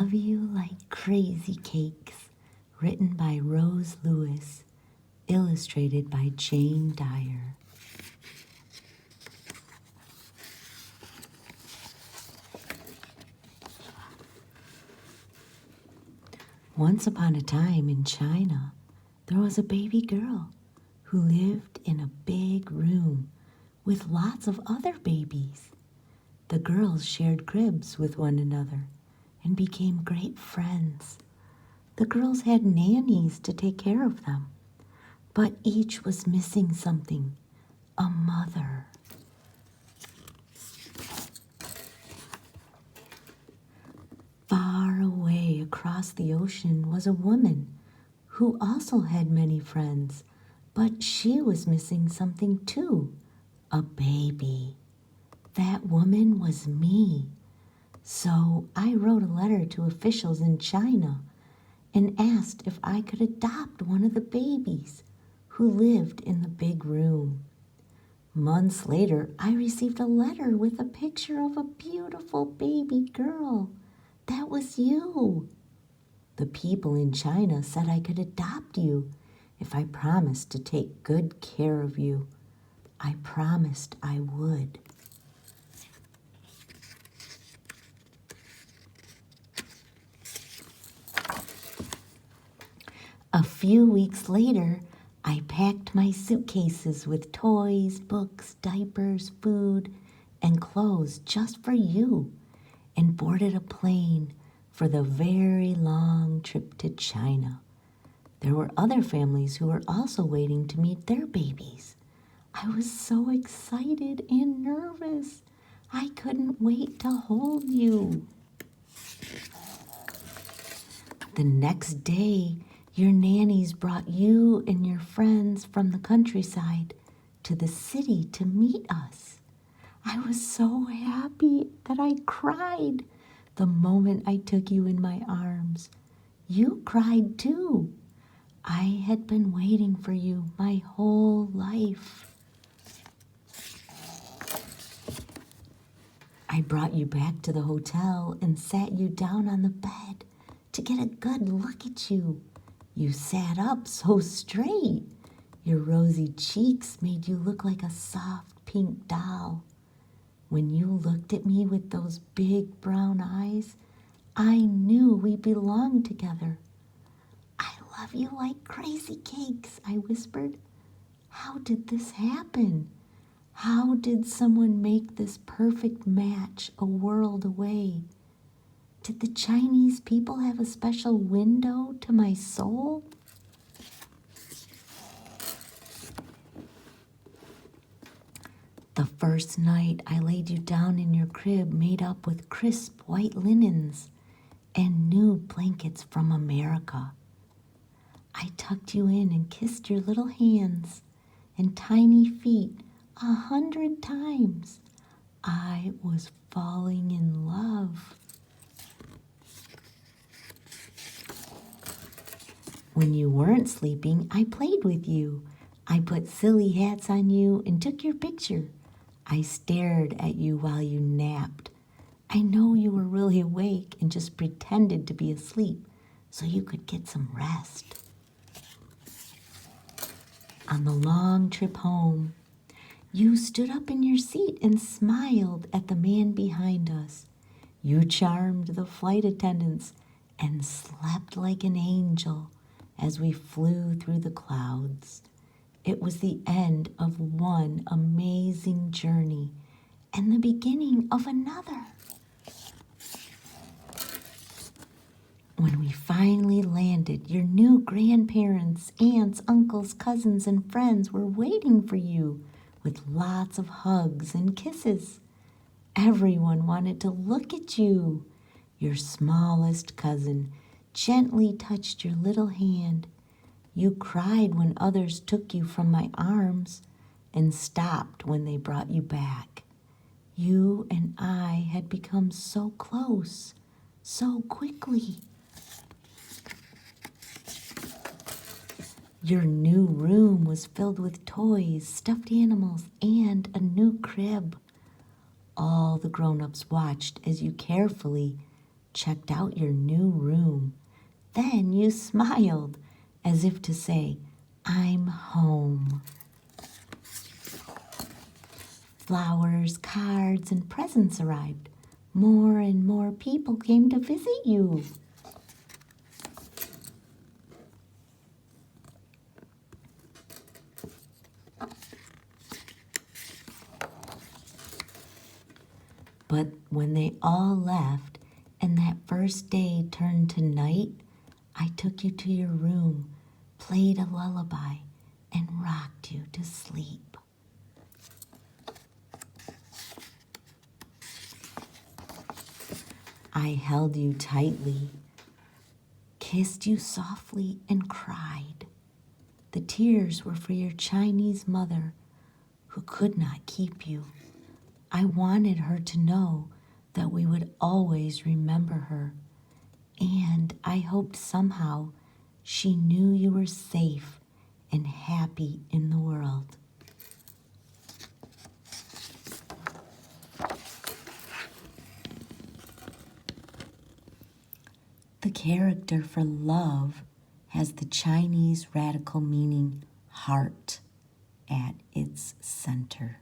love you like crazy cakes, written by Rose Lewis, illustrated by Jane Dyer. Once upon a time in China, there was a baby girl who lived in a big room with lots of other babies. The girls shared cribs with one another and became great friends. The girls had nannies to take care of them, but each was missing something, a mother. Far away across the ocean was a woman who also had many friends, but she was missing something too, a baby. That woman was me. So I wrote a letter to officials in China and asked if I could adopt one of the babies who lived in the big room. Months later, I received a letter with a picture of a beautiful baby girl. That was you. The people in China said I could adopt you if I promised to take good care of you. I promised I would. A few weeks later, I packed my suitcases with toys, books, diapers, food, and clothes just for you and boarded a plane for the very long trip to China. There were other families who were also waiting to meet their babies. I was so excited and nervous. I couldn't wait to hold you. The next day, your nannies brought you and your friends from the countryside to the city to meet us. I was so happy that I cried the moment I took you in my arms. You cried too. I had been waiting for you my whole life. I brought you back to the hotel and sat you down on the bed to get a good look at you. You sat up so straight. Your rosy cheeks made you look like a soft pink doll. When you looked at me with those big brown eyes, I knew we belonged together. I love you like crazy cakes, I whispered. How did this happen? How did someone make this perfect match a world away? Did the Chinese people have a special window to my soul? The first night I laid you down in your crib made up with crisp white linens and new blankets from America. I tucked you in and kissed your little hands and tiny feet 100 times. I was falling in love. When you weren't sleeping, I played with you. I put silly hats on you and took your picture. I stared at you while you napped. I know you were really awake and just pretended to be asleep so you could get some rest. On the long trip home, you stood up in your seat and smiled at the man behind us. You charmed the flight attendants and slept like an angel as we flew through the clouds. It was the end of one amazing journey and the beginning of another. When we finally landed, your new grandparents, aunts, uncles, cousins, and friends were waiting for you with lots of hugs and kisses. Everyone wanted to look at you. Your smallest cousin gently touched your little hand. You cried when others took you from my arms and stopped when they brought you back. You and I had become so close, so quickly. Your new room was filled with toys, stuffed animals, and a new crib. All the grown-ups watched as you carefully checked out your new room. Then you smiled as if to say, I'm home. Flowers, cards, and presents arrived. More and more people came to visit you. But when they all left and that first day turned to night, I took you to your room, played a lullaby, and rocked you to sleep. I held you tightly, kissed you softly, and cried. The tears were for your Chinese mother who could not keep you. I wanted her to know that we would always remember her, and I hoped somehow she knew you were safe and happy in the world. The character for love has the Chinese radical meaning heart at its center.